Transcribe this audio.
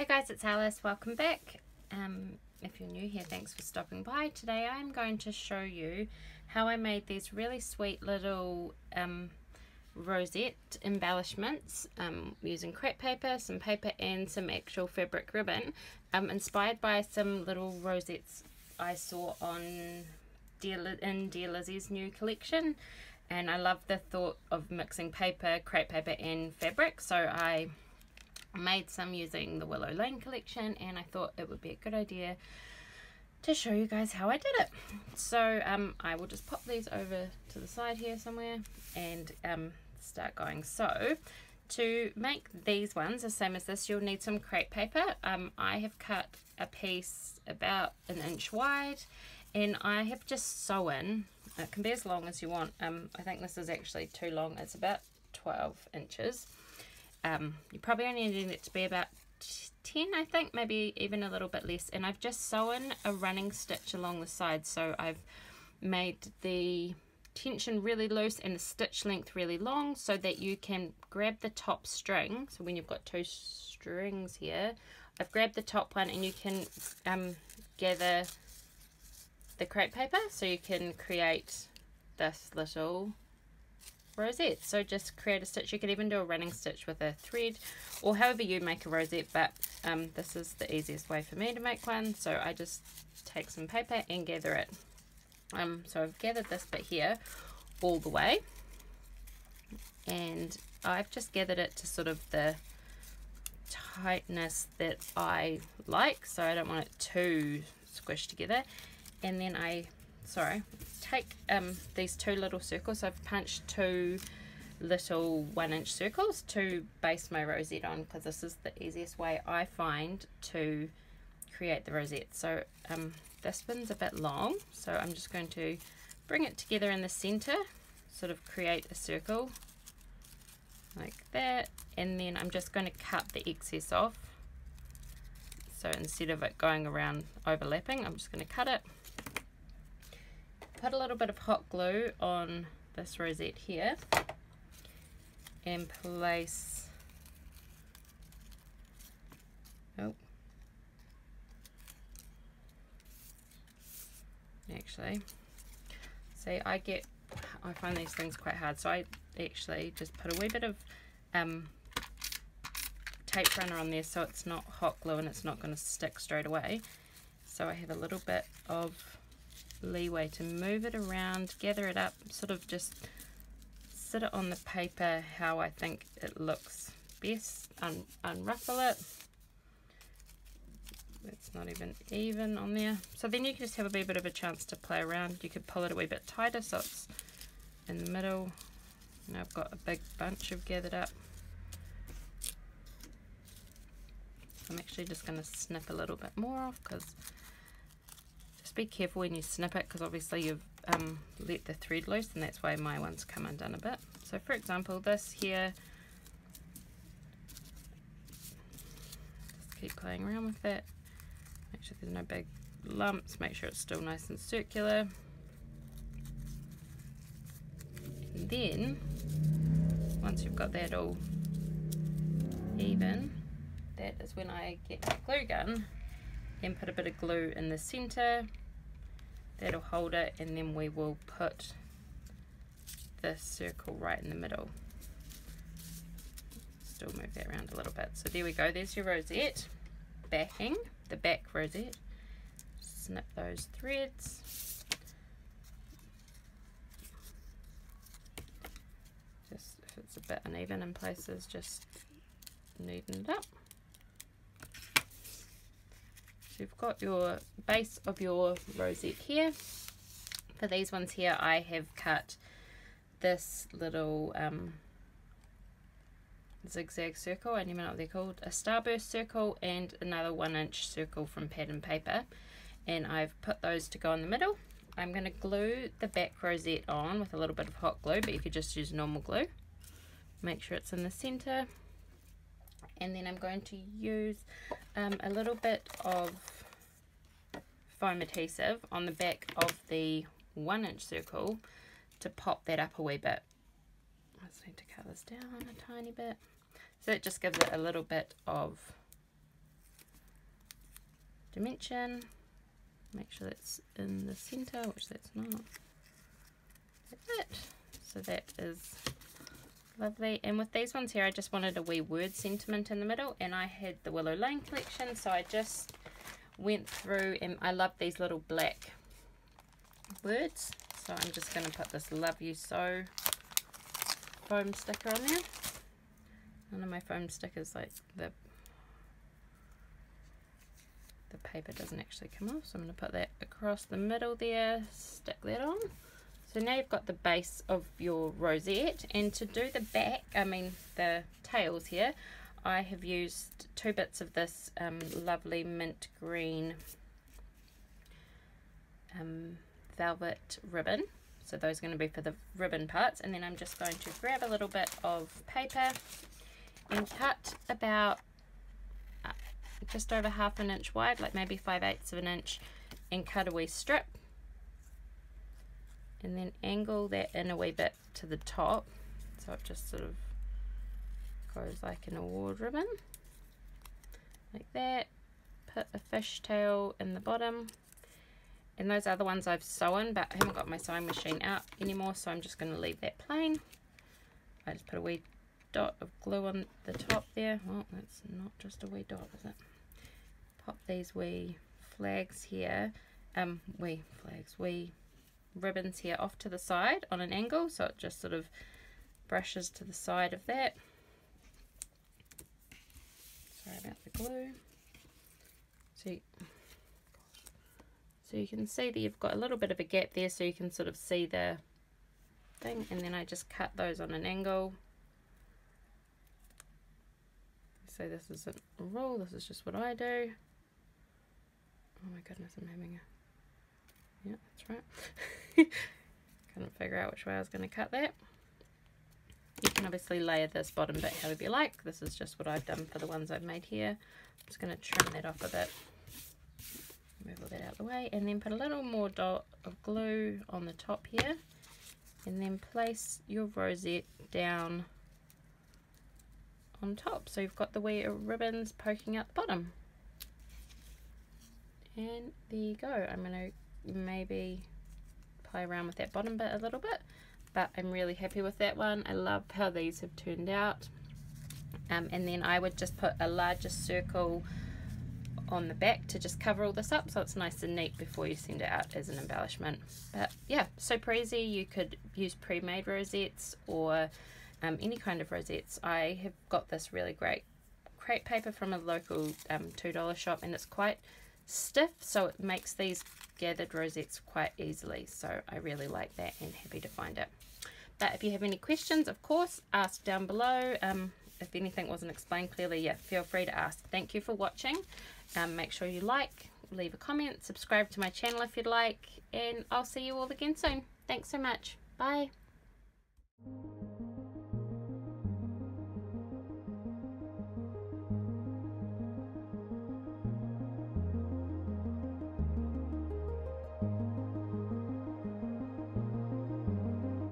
Hey guys, it's Alice. Welcome back. If you're new here, thanks for stopping by. Today I'm going to show you how I made these really sweet little rosette embellishments using crepe paper, some paper and some actual fabric ribbon, inspired by some little rosettes I saw on Dear Lizzy's new collection. And I love the thought of mixing paper, crepe paper and fabric, so I made some using the Willow Lane collection, and I thought it would be a good idea to show you guys how I did it. So I will just pop these over to the side here somewhere and start going. So to make these ones the same as this, you'll need some crepe paper. I have cut a piece about 1 inch wide, and I have just sewn. It can be as long as you want. I think this is actually too long. It's about 12 inches. You probably only need it to be about 10, I think, maybe even a little bit less. And I've just sewn a running stitch along the side, so I've made the tension really loose and the stitch length really long so that you can grab the top string. So when you've got 2 strings here, I've grabbed the top one and you can gather the crepe paper so you can create this little rosette. So just create a stitch. You can even do a running stitch with a thread or however you make a rosette, but this is the easiest way for me to make one. So I just take some paper and gather it. So I've gathered this bit here all the way, and I've just gathered it to sort of the tightness that I like, so I don't want it too squished together. And then I take these 2 little circles. So I've punched 2 little 1 inch circles to base my rosette on, because this is the easiest way I find to create the rosette. So this one's a bit long, so I'm just going to bring it together in the center, sort of create a circle like that, and then I'm just going to cut the excess off. So instead of it going around overlapping, I'm just going to cut it. Put a little bit of hot glue on this rosette here and place, actually, see, I find these things quite hard, so I actually just put a wee bit of tape runner on there so it's not hot glue and it's not going to stick straight away. So I have a little bit of leeway to move it around, gather it up, sort of just sit it on the paper how I think it looks best, unruffle it. It's not even on there. So then you can just have a wee bit of a chance to play around. You could pull it a wee bit tighter so it's in the middle. Now I've got a big bunch of gathered up. I'm actually just going to snip a little bit more off, because just be careful when you snip it, because obviously you've let the thread loose, and that's why my ones come undone a bit. So for example, this here, just keep playing around with it. Make sure there's no big lumps, make sure it's still nice and circular. And then once you've got that all even, that is when I get my glue gun and put a bit of glue in the center. That'll hold it, and then we will put this circle right in the middle. Still move that around a little bit. So there we go, there's your rosette backing, the back rosette. Snip those threads. Just if it's a bit uneven in places, just neaten it up. So you've got your base of your rosette here. For these ones here, I have cut this little zigzag circle, I don't even know what they're called, a starburst circle and another 1 inch circle from pattern paper, and I've put those to go in the middle. I'm going to glue the back rosette on with a little bit of hot glue, but you could just use normal glue. Make sure it's in the center. And then I'm going to use a little bit of foam adhesive on the back of the 1 inch circle to pop that up a wee bit. I just need to cut this down a tiny bit. So it just gives it a little bit of dimension. Make sure that's in the center, which that's not. That's it. So that is lovely. And with these ones here, I just wanted a wee word sentiment in the middle, and I had the Willow Lane collection, so I just went through, and I love these little black words. So I'm just going to put this Love You So foam sticker on there. None of my foam stickers, like the paper doesn't actually come off, so I'm going to put that across the middle there, stick that on. So now you've got the base of your rosette, and to do the back, the tails here, I have used 2 bits of this lovely mint green velvet ribbon. So those are going to be for the ribbon parts, and then I'm just going to grab a little bit of paper and cut about just over 1/2 inch wide, like maybe 5/8 of an inch, and cut a wee strip, and then angle that in a wee bit to the top, so it just sort of goes like an award ribbon, like that. Put a fishtail in the bottom, and those other ones I've sewn, but I haven't got my sewing machine out anymore, so I'm just going to leave that plain. I just put a wee dot of glue on the top there. Oh, that's not just a wee dot, is it? Pop these wee flags here, wee ribbons here off to the side on an angle, so it just sort of brushes to the side of that. Sorry about the glue. So you can see that you've got a little bit of a gap there, so you can sort of see the thing, and then I just cut those on an angle. So this isn't a rule, this is just what I do. Oh my goodness, I'm having a... Yeah, that's right. Couldn't figure out which way I was going to cut that. You can obviously layer this bottom bit however you like. This is just what I've done for the ones I've made here. I'm just going to trim that off a bit. Move all that out of the way, and then put a little more dot of glue on the top here, and then place your rosette down on top, so you've got the wee ribbons poking out the bottom. And there you go. I'm going to maybe play around with that bottom bit a little bit, but I'm really happy with that one. I love how these have turned out. And then I would just put a larger circle on the back to just cover all this up, so it's nice and neat before you send it out as an embellishment. But yeah, super easy. You could use pre-made rosettes or any kind of rosettes. I have got this really great crepe paper from a local $2 shop, and it's quite stiff, so it makes these gathered rosettes quite easily, so I really like that and happy to find it. But if you have any questions, of course, ask down below. If anything wasn't explained clearly, yeah, feel free to ask. Thank you for watching. Make sure you like, leave a comment, subscribe to my channel if you'd like, and I'll see you all again soon. Thanks so much. Bye.